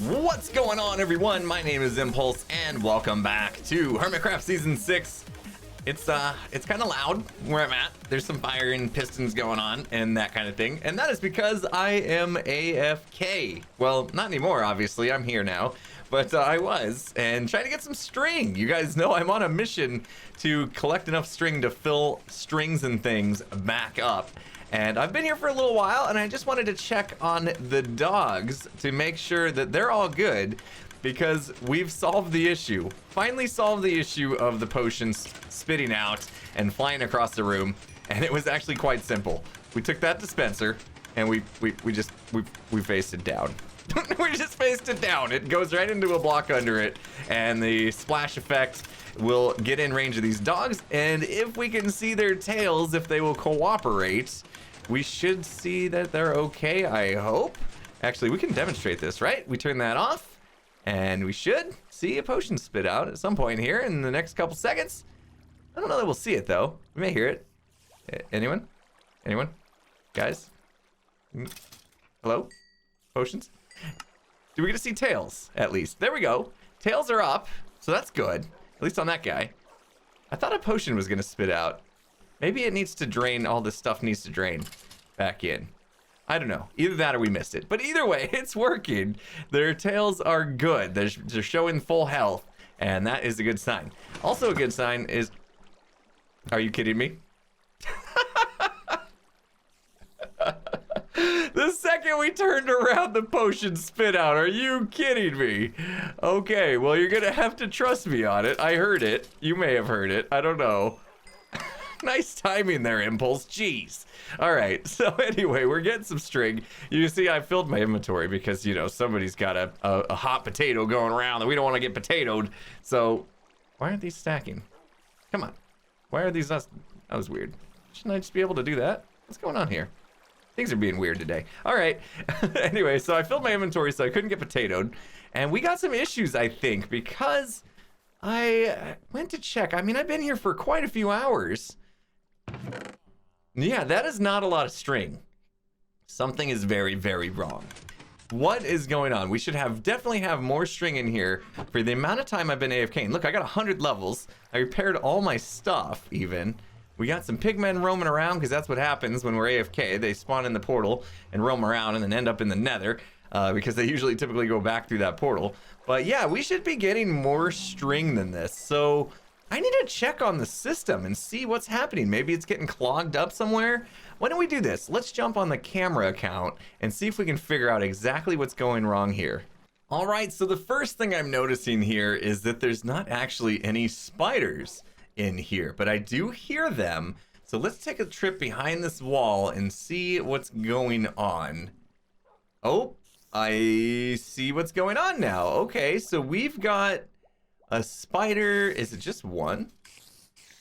What's going on, everyone? My name is Impulse, and welcome back to HermitCraft Season 6. It's kind of loud where I'm at. There's some fire and pistons going on and that kind of thing, and that is because I am AFK. Well, not anymore, obviously. I'm here now, but I was, and trying to get some string. You guys know I'm on a mission to collect enough string to fill strings and things back up. And I've been here for a little while, and I just wanted to check on the dogs to make sure that they're all good, because we've solved the issue. Finally solved the issue of the potions spitting out and flying across the room, and it was actually quite simple. We took that dispenser and we faced it down. We just faced it down. It goes right into a block under it, and the splash effect will get in range of these dogs, and if we can see their tails, if they will cooperate, we should see that they're okay, I hope. Actually, we can demonstrate this, right? We turn that off, and we should see a potion spit out at some point here in the next couple seconds. I don't know that we'll see it, though. We may hear it. Anyone? Anyone? Guys? Hello? Potions? Do we get to see tails, at least? There we go. Tails are up, so that's good. At least on that guy. I thought a potion was going to spit out. Maybe it needs to drain. All this stuff needs to drain back in. I don't know. Either that or we missed it. But either way, it's working. Their tails are good. They're showing full health. And that is a good sign. Also a good sign is... Are you kidding me? The second we turned around, the potion spit out. Are you kidding me? Okay, well, you're gonna have to trust me on it. I heard it. You may have heard it. I don't know. Nice timing there, Impulse. Jeez. All right, so anyway, we're getting some string. You see, I filled my inventory because, you know, somebody's got a hot potato going around and we don't want to get potatoed. So why aren't these stacking? Come on. Why are these us? That was weird. Shouldn't I just be able to do that? What's going on here? Things are being weird today. All right. Anyway, so I filled my inventory so I couldn't get potatoed. And we got some issues, I think, because I went to check. I mean, I've been here for quite a few hours. Yeah, that is not a lot of string. Something is very, very wrong. What is going on? We should definitely have more string in here for the amount of time I've been AFK. And look, I got 100 levels. I repaired all my stuff, even. We got some pigmen roaming around because that's what happens when we're AFK. They spawn in the portal and roam around and then end up in the nether because they usually typically go back through that portal. But yeah, we should be getting more string than this. So I need to check on the system and see what's happening. Maybe it's getting clogged up somewhere. Why don't we do this? Let's jump on the camera account and see if we can figure out exactly what's going wrong here. All right, so the first thing I'm noticing here is that there's not actually any spiders in here, but I do hear them. So let's take a trip behind this wall and see what's going on. Oh, I see what's going on now. Okay, so we've got a spider. Is it just one?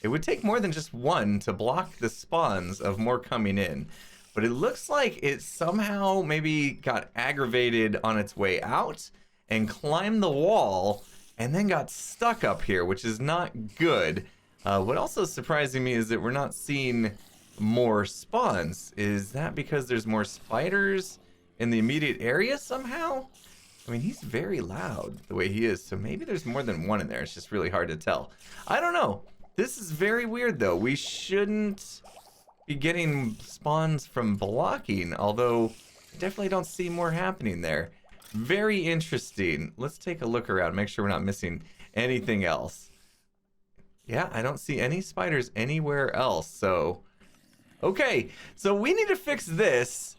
It would take more than just one to block the spawns of more coming in, but it looks like it somehow maybe got aggravated on its way out and climbed the wall and then got stuck up here, which is not good. What also is surprising me is that we're not seeing more spawns. Is that because there's more spiders in the immediate area somehow? I mean, he's very loud the way he is, so maybe there's more than one in there. It's just really hard to tell. I don't know. This is very weird, though. We shouldn't be getting spawns from blocking, although I definitely don't see more happening there. Very interesting. Let's take a look around, make sure we're not missing anything else. Yeah, I don't see any spiders anywhere else, so... Okay, so we need to fix this.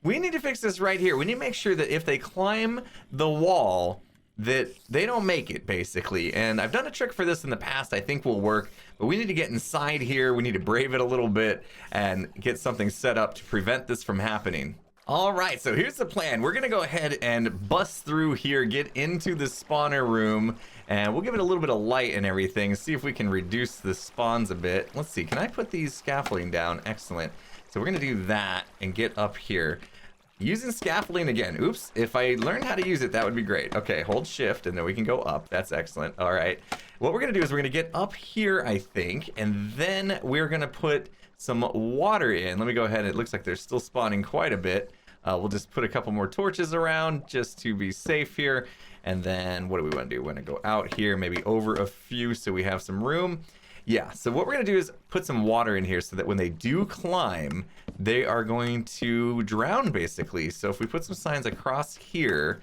We need to fix this right here. We need to make sure that if they climb the wall, that they don't make it, basically. And I've done a trick for this in the past I think will work, but we need to get inside here. We need to brave it a little bit and get something set up to prevent this from happening. All right, so here's the plan. We're gonna go ahead and bust through here, get into the spawner room, and we'll give it a little bit of light and everything, see if we can reduce the spawns a bit. Let's see, can I put these scaffolding down? Excellent. So we're gonna do that and get up here. Using scaffolding again. Oops, if I learned how to use it, that would be great. Okay, hold shift and then we can go up. That's excellent. All right. What we're gonna do is we're gonna get up here, I think, and then we're gonna put some water in. Let me go ahead. It looks like they're still spawning quite a bit. We'll just put a couple more torches around just to be safe here. And then what do we want to do? We want to go out here, maybe over a few so we have some room. Yeah, so what we're going to do is put some water in here so that when they do climb, they are going to drown, basically. So if we put some signs across here,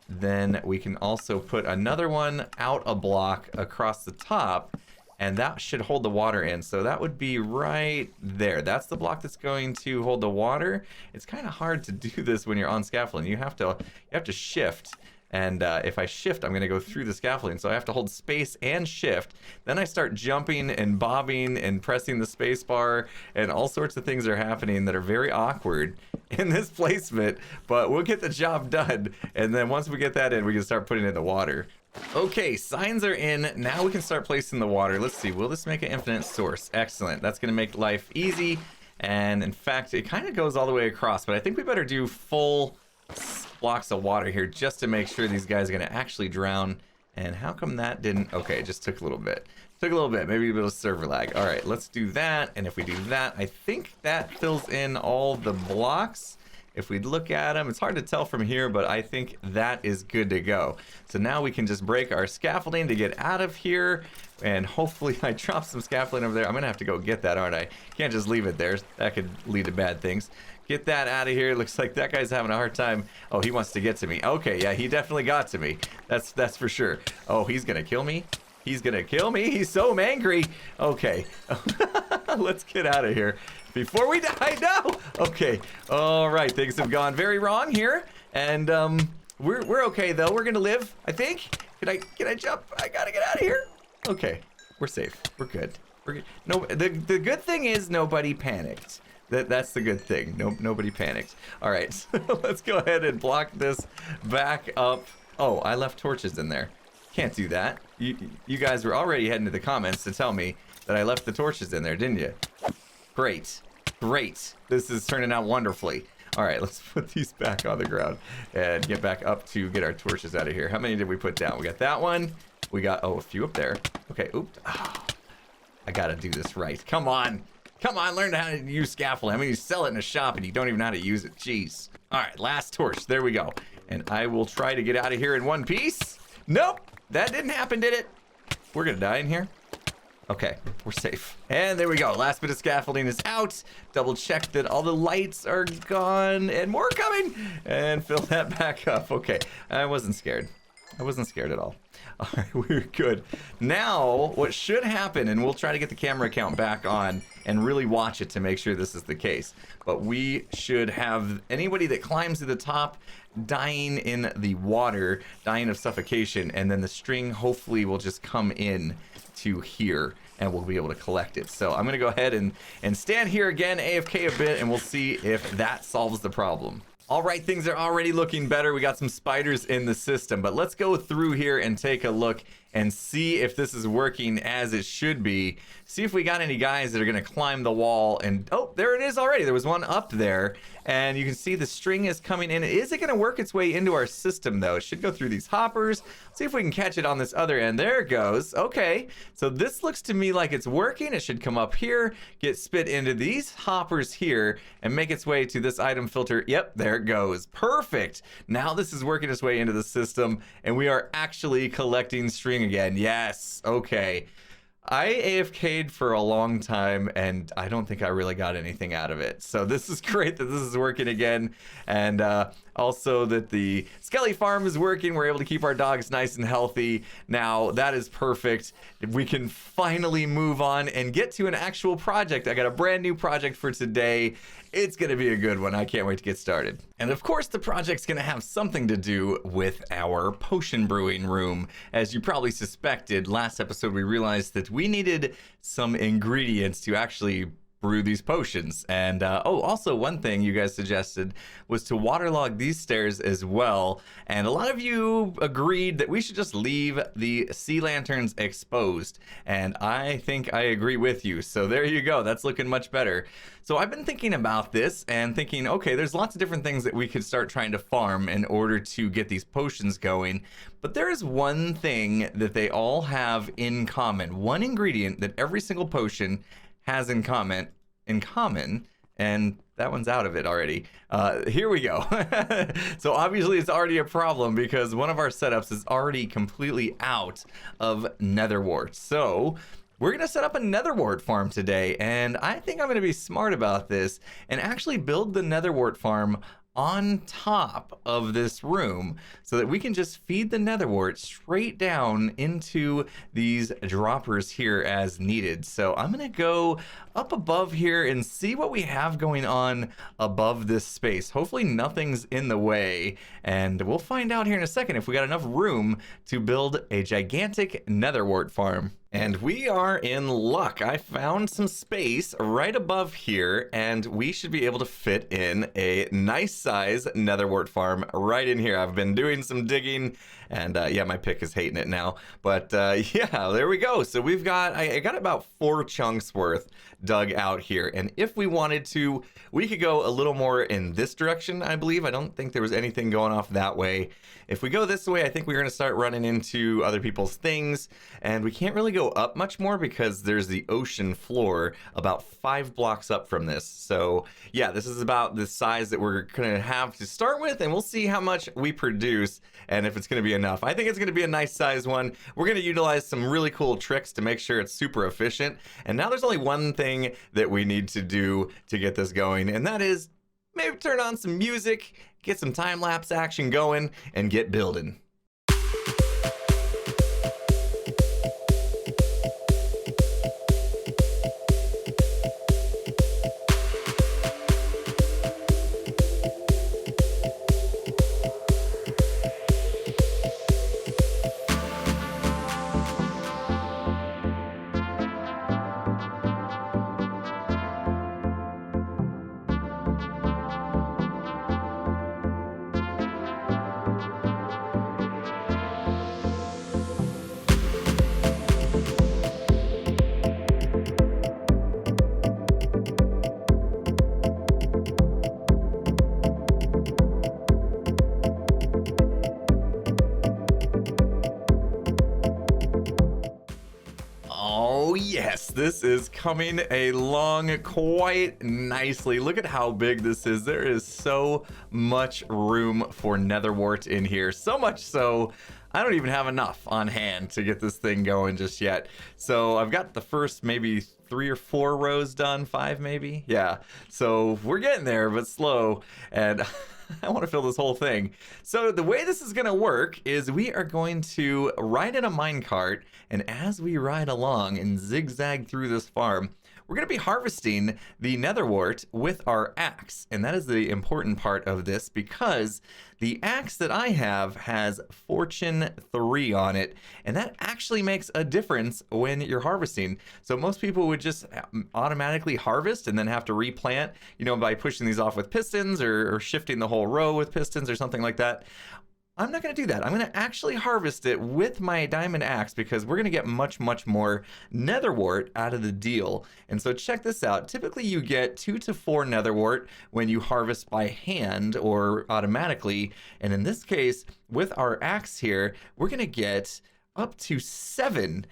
then we can also put another one out a block across the top, and that should hold the water in. So that would be right there. That's the block that's going to hold the water. It's kind of hard to do this when you're on scaffolding. You have to shift. And if I shift, I'm going to go through the scaffolding. So I have to hold space and shift. Then I start jumping and bobbing and pressing the space bar. And all sorts of things are happening that are very awkward in this placement. But we'll get the job done. And then once we get that in, we can start putting in the water. Okay, signs are in. Now we can start placing the water. Let's see. Will this make an infinite source? Excellent. That's going to make life easy. And in fact, it kind of goes all the way across. But I think we better do full blocks of water here just to make sure these guys are going to actually drown. And how come that didn't? Okay, it just took a little bit. Maybe a bit of server lag. All right, let's do that. And if we do that, I think that fills in all the blocks. If we look at them, it's hard to tell from here, but I think that is good to go. So now we can just break our scaffolding to get out of here. And hopefully I dropped some scaffolding over there. I'm going to have to go get that, aren't I? Can't just leave it there. That could lead to bad things. Get that out of here. Looks like that guy's having a hard time. Oh, he wants to get to me. Okay, yeah, he definitely got to me. That's for sure. Oh, he's going to kill me? He's going to kill me? He's so angry. Okay. Let's get out of here before we die. No. Okay. All right. Things have gone very wrong here. And we're okay, though. We're going to live, I think. Can I jump? I got to get out of here. Okay. We're safe. We're good. We're good. No, the good thing is nobody panicked. That's the good thing. Nobody panicked. All right. So let's go ahead and block this back up. Oh, I left torches in there. Can't do that. You guys were already heading to the comments to tell me that I left the torches in there, didn't you? Great. This is turning out wonderfully. All right, let's put these back on the ground and get back up to get our torches out of here. How many did we put down? We got that one. We got, a few up there. Okay, oops. Oh, I gotta do this right. Come on, learn how to use scaffolding. I mean, you sell it in a shop and you don't even know how to use it. Jeez. All right, last torch. There we go. And I will try to get out of here in one piece. Nope, that didn't happen, did it? We're gonna die in here. Okay, we're safe. And there we go. Last bit of scaffolding is out. Double check that all the lights are gone and more coming. And fill that back up. Okay, I wasn't scared. I wasn't scared at all. All right, we're good. Now, what should happen, and we'll try to get the camera count back on and really watch it to make sure this is the case, but we should have anybody that climbs to the top dying in the water, dying of suffocation, and then the string hopefully will just come in to here and we'll be able to collect it. So I'm going to go ahead and stand here again, AFK a bit, and we'll see if that solves the problem. All right, things are already looking better. We got some spiders in the system, but let's go through here and take a look and see if this is working as it should be. See if we got any guys that are going to climb the wall. And oh, there it is already. There was one up there, and you can see the string is coming in. Is it going to work its way into our system, though? It should go through these hoppers. See if we can catch it on this other end. There it goes. Okay, so this looks to me like it's working. It should come up here, get spit into these hoppers here, and make its way to this item filter. Yep, there it goes. Perfect. Now this is working its way into the system, and we are actually collecting string again. Yes. Okay. I AFK'd for a long time, and I don't think I really got anything out of it. So this is great that this is working again. And also that the Skelly farm is working. We're able to keep our dogs nice and healthy. Now, that is perfect. We can finally move on and get to an actual project. I got a brand new project for today. It's going to be a good one. I can't wait to get started. And of course, the project's going to have something to do with our potion brewing room. As you probably suspected, last episode we realized that we needed some ingredients to actually brew these potions. And also one thing you guys suggested was to waterlog these stairs as well. And a lot of you agreed that we should just leave the sea lanterns exposed. And I think I agree with you. So there you go. That's looking much better. So I've been thinking about this and thinking, okay, there's lots of different things that we could start trying to farm in order to get these potions going. But there is one thing that they all have in common, one ingredient that every single potion has in common, in common, and that one's out of it already. Here we go. So obviously it's already a problem because one of our setups is already completely out of Netherwart. So we're gonna set up a Netherwart farm today, and I think I'm gonna be smart about this and actually build the Netherwart farm on top of this room so that we can just feed the Netherwart straight down into these droppers here as needed. So I'm gonna go up above here and see what we have going on above this space. Hopefully nothing's in the way, and we'll find out here in a second if we got enough room to build a gigantic Netherwart farm. And we are in luck. I found some space right above here, and we should be able to fit in a nice size Netherwart farm right in here. I've been doing some digging, and yeah, my pick is hating it now. But yeah, there we go. So we've got, I got about 4 chunks worth dug out here. And if we wanted to, we could go a little more in this direction, I believe. I don't think there was anything going off that way. If we go this way, I think we're going to start running into other people's things, and we can't really go up much more because there's the ocean floor about 5 blocks up from this. So yeah, this is about the size that we're going to have to start with, and we'll see how much we produce and if it's going to be enough. I think it's going to be a nice size one. We're going to utilize some really cool tricks to make sure it's super efficient. And now there's only one thing that we need to do to get this going, and that is maybe turn on some music, get some time-lapse action going, and get building. Yes, this is coming along quite nicely. Look at how big this is. There is so much room for Netherwart in here. So much so, I don't even have enough on hand to get this thing going just yet. So I've got the first maybe 3 or 4 rows done, 5 maybe. Yeah, so we're getting there, but slow. And I want to fill this whole thing. So the way this is going to work is we are going to ride in a minecart, and as we ride along and zigzag through this farm, we're going to be harvesting the Netherwart with our axe. And that is the important part of this, because the axe that I have has Fortune 3 on it, and that actually makes a difference when you're harvesting. So most people would just automatically harvest and then have to replant, you know, by pushing these off with pistons or shifting the whole row with pistons or something like that. I'm not going to do that. I'm going to actually harvest it with my diamond axe because we're going to get much more Netherwart out of the deal. And so check this out. Typically you get 2 to 4 Netherwart when you harvest by hand or automatically. And in this case, with our axe here, we're going to get up to 7.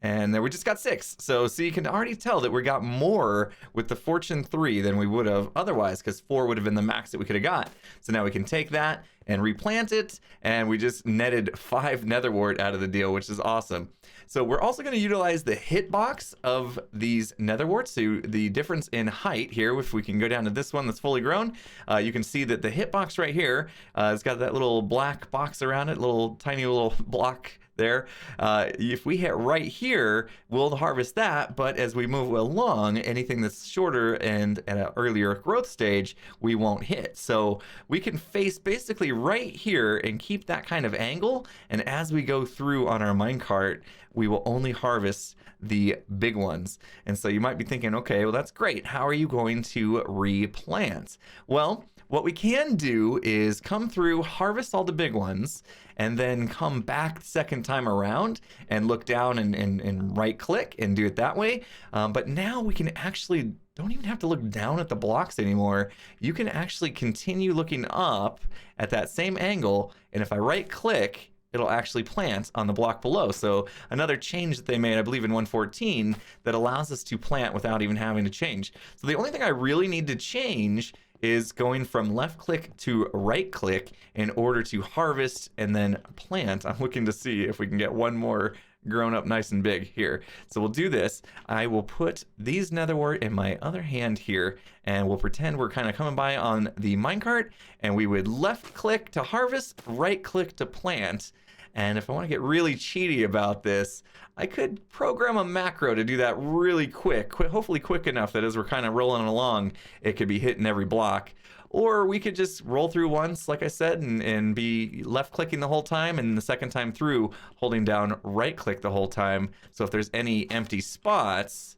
And then we just got 6. So you can already tell that we got more with the Fortune 3 than we would have otherwise, because 4 would have been the max that we could have got. So now we can take that and replant it, and we just netted 5 Netherwart out of the deal, which is awesome. So we're also going to utilize the hitbox of these Netherwarts. So the difference in height here, if we can go down to this one that's fully grown, you can see that the hitbox right here has got that little black box around it, little tiny little block there. If we hit right here, we'll harvest that, but as we move along, anything that's shorter and at an earlier growth stage, we won't hit. So we can face basically right here and keep that kind of angle, and as we go through on our minecart, we will only harvest the big ones. And so you might be thinking, okay, well that's great. How are you going to replant? Well, what we can do is come through, harvest all the big ones, and then come back the second time around and look down and right click and do it that way. But now we can actually, don't even have to look down at the blocks anymore. You can actually continue looking up at that same angle, and if I right click, it'll actually plant on the block below. So another change that they made, I believe in 1.14, that allows us to plant without even having to change. So the only thing I really need to change is going from left click to right click in order to harvest and then plant. I'm looking to see if we can get one more grown up nice and big here. So we'll do this. I will put these netherwort in my other hand here, and we'll pretend we're kind of coming by on the minecart, and we would left click to harvest, right click to plant. And if I want to get really cheaty about this, I could program a macro to do that really quick, hopefully quick enough that as we're kind of rolling along, it could be hitting every block. Or we could just roll through once, like I said, and be left clicking the whole time, and the second time through, holding down right click the whole time. So if there's any empty spots,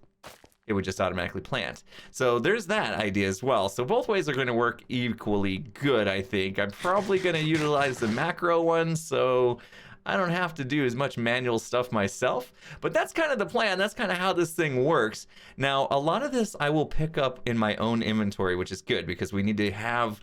it would just automatically plant. So there's that idea as well. So both ways are going to work equally good, I think. I'm probably going to utilize the macro one, so I don't have to do as much manual stuff myself, but that's kind of the plan. That's kind of how this thing works. Now, a lot of this I will pick up in my own inventory, which is good because we need to have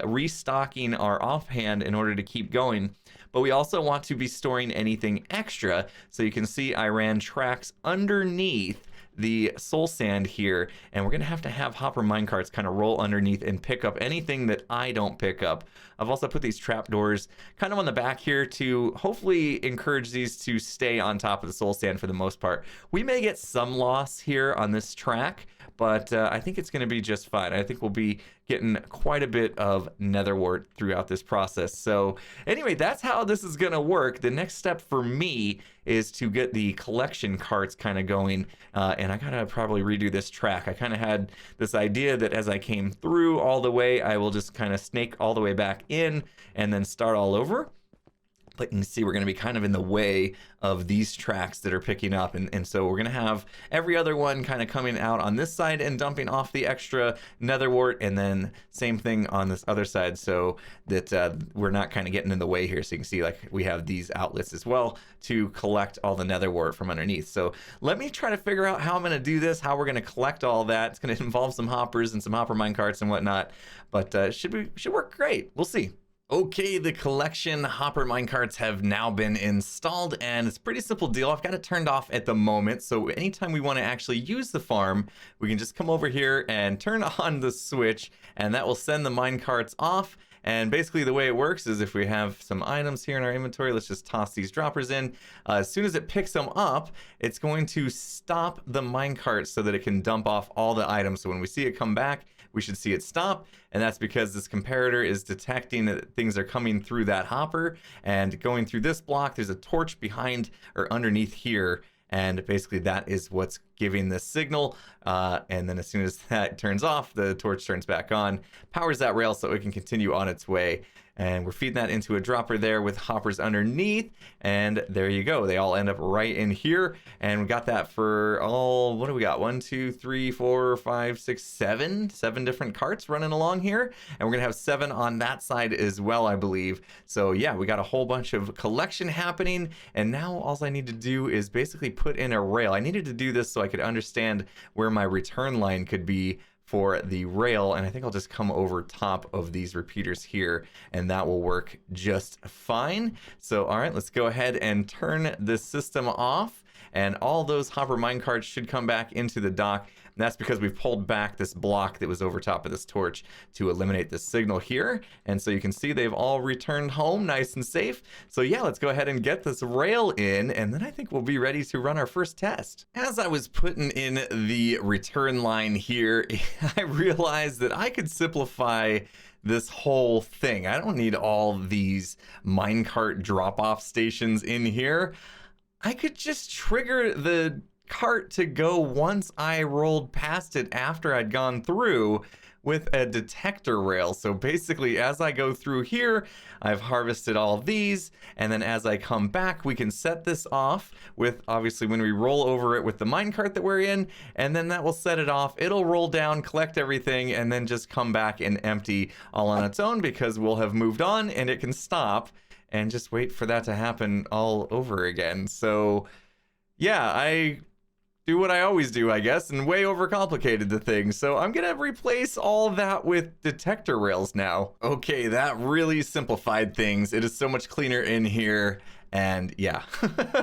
restocking our offhand in order to keep going. But we also want to be storing anything extra. So you can see I ran tracks underneath the soul sand here, and we're gonna have to have hopper minecarts kind of roll underneath and pick up anything that I don't pick up. I've also put these trapdoors kind of on the back here to hopefully encourage these to stay on top of the soul sand for the most part. We may get some loss here on this track, but I think it's going to be just fine. I think we'll be getting quite a bit of netherwort throughout this process. So anyway, that's how this is going to work. The next step for me is to get the collection carts kind of going, and I gotta probably redo this track. I kind of had this idea that as I came through all the way, I will just kind of snake all the way back in and then start all over. But you can see we're going to be kind of in the way of these tracks that are picking up. And so we're going to have every other one kind of coming out on this side and dumping off the extra netherwort, and then same thing on this other side so that we're not kind of getting in the way here. So you can see like we have these outlets as well to collect all the netherwort from underneath. So let me try to figure out how I'm going to do this, how we're going to collect all that. It's going to involve some hoppers and some hopper minecarts and whatnot, but should work great. We'll see. Okay, the collection hopper minecarts have now been installed, and it's a pretty simple deal. I've got it turned off at the moment, so anytime we want to actually use the farm, we can just come over here and turn on the switch, and that will send the minecarts off. And basically the way it works is if we have some items here in our inventory, let's just toss these droppers in. As soon as it picks them up, it's going to stop the minecart so that it can dump off all the items. So when we see it come back, we should see it stop, and that's because this comparator is detecting that things are coming through that hopper and going through this block. There's a torch behind or underneath here, and basically that is what's giving this signal, and then as soon as that turns off, the torch turns back on, powers that rail so it can continue on its way. And we're feeding that into a dropper there with hoppers underneath, and there you go. They all end up right in here, and we got that for all, what do we got? 1, 2, 3, 4, 5, 6, 7 different carts running along here, and we're gonna have 7 on that side as well, I believe. So yeah, we got a whole bunch of collection happening, and now all I need to do is basically put in a rail. I needed to do this so I could understand where my return line could be for the rail, and I think I'll just come over top of these repeaters here, and that will work just fine. So all right, let's go ahead and turn this system off, and all those hopper minecarts should come back into the dock. And that's because we've pulled back this block that was over top of this torch to eliminate the signal here. And so you can see they've all returned home nice and safe. So yeah, let's go ahead and get this rail in, and then I think we'll be ready to run our first test. As I was putting in the return line here, I realized that I could simplify this whole thing. I don't need all these minecart drop-off stations in here. I could just trigger the cart to go once I rolled past it after I'd gone through with a detector rail. So basically, as I go through here, I've harvested all these, and then as I come back, we can set this off with, obviously, when we roll over it with the minecart that we're in, and then that will set it off. It'll roll down, collect everything, and then just come back and empty all on its own because we'll have moved on, and it can stop and just wait for that to happen all over again. So yeah, I do what I always do, I guess, and way overcomplicated the thing. So I'm gonna replace all that with detector rails now. Okay, that really simplified things. It is so much cleaner in here. And yeah,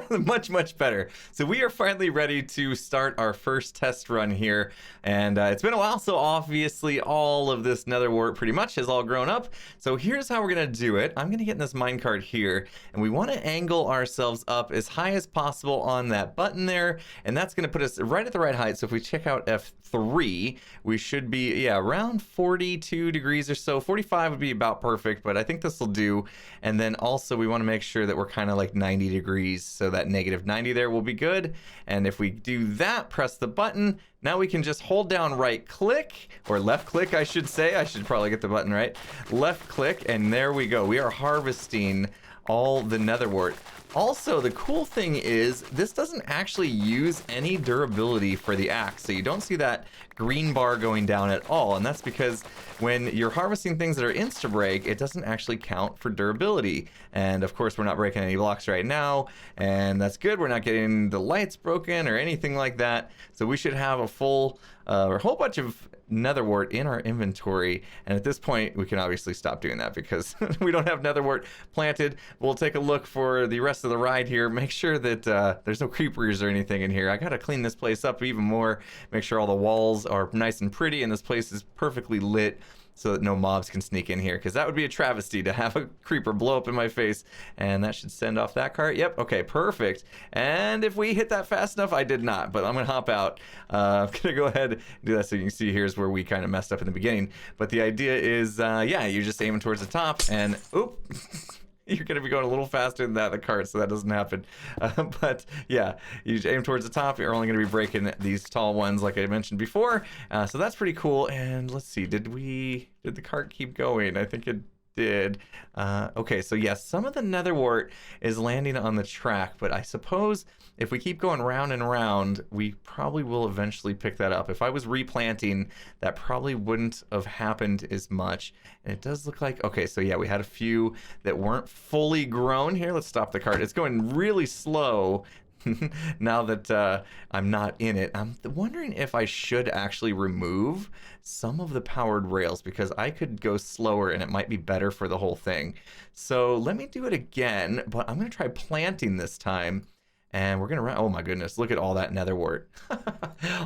much better. So we are finally ready to start our first test run here. And it's been a while, so obviously all of this netherwart pretty much has all grown up. So here's how we're gonna do it. I'm gonna get in this minecart here, and we wanna angle ourselves up as high as possible on that button there. And that's gonna put us right at the right height. So if we check out F3, we should be, yeah, around 42 degrees or so. 45 would be about perfect, but I think this will do. And then also we wanna make sure that we're kind of like 90 degrees, so that -90 there will be good. And if we do that, press the button, now we can just hold down right click, or left click I should say. I should probably get the button right. Left click, and there we go. We are harvesting all the netherwart. Also, the cool thing is this doesn't actually use any durability for the axe, so you don't see that green bar going down at all. And that's because when you're harvesting things that are insta break, it doesn't actually count for durability. And of course, we're not breaking any blocks right now, and that's good. We're not getting the lights broken or anything like that. So we should have a full or a whole bunch of netherwart in our inventory. And at this point, we can obviously stop doing that because we don't have netherwart planted. We'll take a look for the rest of the ride here. Make sure that there's no creepers or anything in here. I gotta clean this place up even more. Make sure all the walls are nice and pretty and this place is perfectly lit, so that no mobs can sneak in here, because that would be a travesty to have a creeper blow up in my face. And that should send off that cart. Yep, okay, perfect. And if we hit that fast enough, I did not, but I'm gonna hop out. I'm gonna go ahead and do that. So you can see here's where we kind of messed up in the beginning. But the idea is, yeah, you're just aiming towards the top, and oop. You're going to be going a little faster than that in the cart, so that doesn't happen. But yeah, you aim towards the top, you're only going to be breaking these tall ones like I mentioned before. So that's pretty cool. And let's see, did the cart keep going? I think it did. Okay, so yes, some of the netherwart is landing on the track, but I suppose if we keep going round and round, we probably will eventually pick that up. If I was replanting, that probably wouldn't have happened as much. And it does look like, okay, so yeah, we had a few that weren't fully grown. Here, let's stop the cart. It's going really slow now that I'm not in it. I'm wondering if I should actually remove some of the powered rails, because I could go slower and it might be better for the whole thing. So let me do it again, but I'm gonna try planting this time. And we're gonna run, oh my goodness, look at all that netherwart.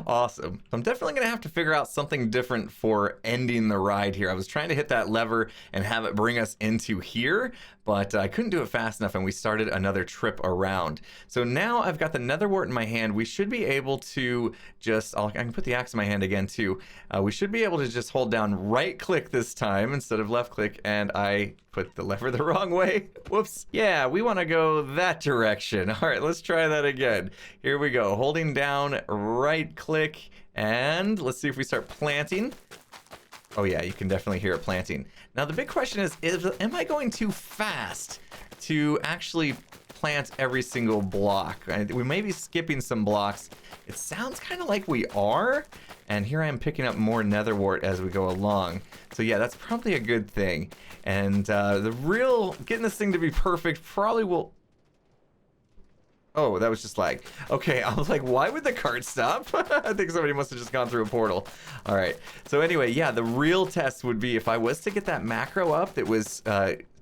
Awesome. I'm definitely gonna have to figure out something different for ending the ride here. I was trying to hit that lever and have it bring us into here, but I couldn't do it fast enough, and we started another trip around. So now I've got the netherwart in my hand. We should be able to just, I can put the axe in my hand again too. We should be able to just hold down right click this time instead of left click, and I put the lever the wrong way. Whoops. Yeah, we wanna go that direction. All right, let's try that again. Here we go, holding down right click, and let's see if we start planting. Oh yeah, you can definitely hear it planting. Now the big question is am I going too fast to actually plant every single block? We may be skipping some blocks. It sounds kind of like we are. And here I am picking up more netherwart as we go along. So yeah, that's probably a good thing. And getting this thing to be perfect probably will, oh, that was just lag. Okay, I was like, why would the cart stop? I think somebody must have just gone through a portal. All right, so anyway, yeah, the real test would be if I was to get that macro up that was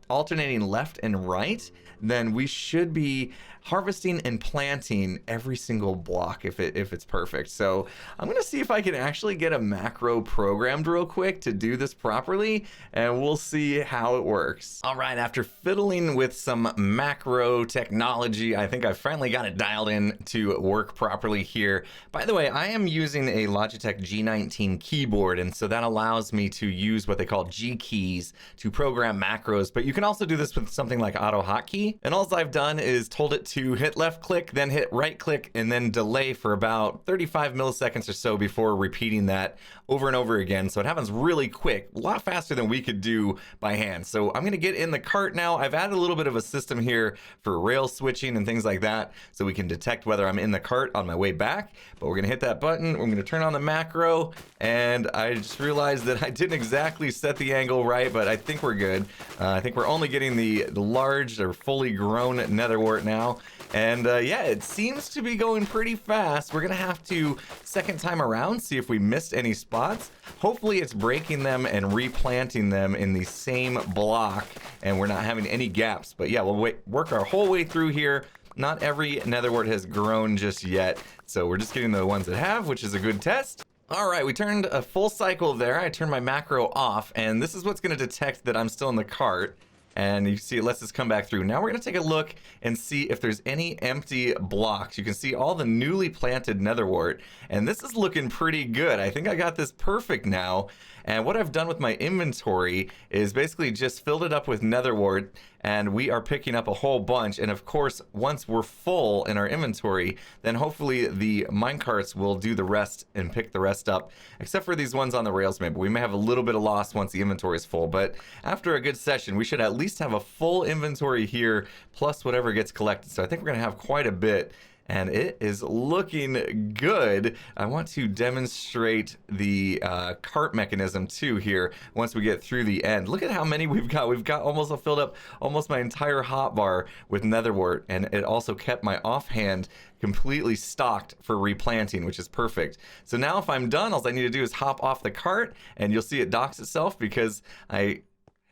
alternating left and right, then we should be harvesting and planting every single block if it's perfect. So I'm gonna see if I can actually get a macro programmed real quick to do this properly, and we'll see how it works. All right, after fiddling with some macro technology, I think I finally got it dialed in to work properly here. By the way, I am using a Logitech G19 keyboard, and so that allows me to use what they call G keys to program macros, but you can also do this with something like Auto Hotkey. And all I've done is told it to hit left click, then hit right click, and then delay for about 35 milliseconds or so before repeating that over and over again. So it happens really quick, a lot faster than we could do by hand. So I'm gonna get in the cart now. I've added a little bit of a system here for rail switching and things like that, so we can detect whether I'm in the cart on my way back. But we're gonna hit that button, we're gonna turn on the macro, and I just realized that I didn't exactly set the angle right, but I think we're good. I think we're only getting the large or fully grown netherwart now. And yeah, it seems to be going pretty fast. We're gonna have to, second time around, see if we missed any spots. Hopefully it's breaking them and replanting them in the same block and we're not having any gaps. But yeah, we'll work our whole way through here. Not every netherwart has grown just yet, so we're just getting the ones that have, which is a good test. All right, we turned a full cycle there. I turned my macro off, and this is what's gonna detect that I'm still in the cart. And you see it lets us come back through. Now we're gonna take a look and see if there's any empty blocks. You can see all the newly planted netherwart, and this is looking pretty good. I think I got this perfect now. And what I've done with my inventory is basically just filled it up with netherwart, and we are picking up a whole bunch. And of course, once we're full in our inventory, then hopefully the minecarts will do the rest and pick the rest up, except for these ones on the rails maybe. We may have a little bit of loss once the inventory is full, but after a good session, we should at least have a full inventory here, plus whatever gets collected. So I think we're gonna have quite a bit. And it is looking good. I want to demonstrate the cart mechanism too here once we get through the end. Look at how many we've got. We've got almost filled up almost my entire hotbar with netherwart, and it also kept my offhand completely stocked for replanting, which is perfect. So now if I'm done, all I need to do is hop off the cart, and you'll see it docks itself because I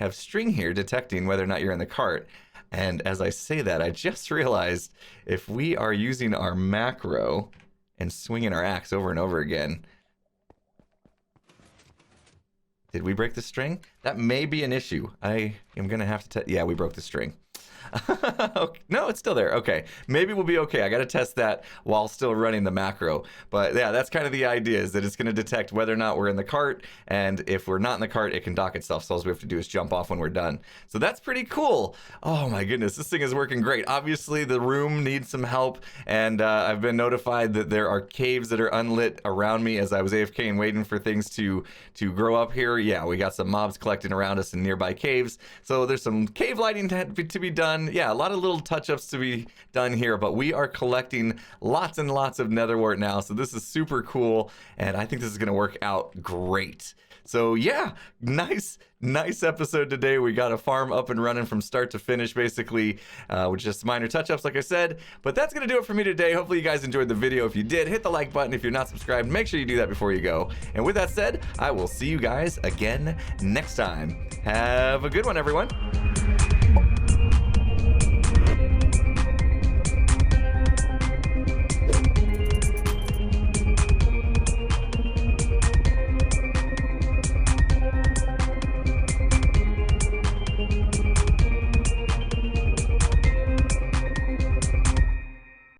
have string here detecting whether or not you're in the cart. And as I say that, I just realized if we are using our macro and swinging our axe over and over again, did we break the string? That may be an issue. I am gonna have to yeah, we broke the string. Okay. No, it's still there. Okay, maybe we'll be okay. I got to test that while still running the macro. But yeah, that's kind of the idea, is that it's going to detect whether or not we're in the cart, and if we're not in the cart, it can dock itself. So all we have to do is jump off when we're done. So that's pretty cool. Oh my goodness, this thing is working great. Obviously, the room needs some help, and I've been notified that there are caves that are unlit around me as I was AFK and waiting for things to grow up here. Yeah, we got some mobs collecting around us in nearby caves. So there's some cave lighting to be done. Yeah, a lot of little touch-ups to be done here, but we are collecting lots and lots of netherwart now, so this is super cool, and I think this is going to work out great. So yeah, nice episode today. We got a farm up and running from start to finish, basically, with just minor touch-ups, like I said. But that's going to do it for me today. Hopefully you guys enjoyed the video. If you did, hit the like button. If you're not subscribed, make sure you do that before you go. And with that said, I will see you guys again next time. Have a good one, everyone.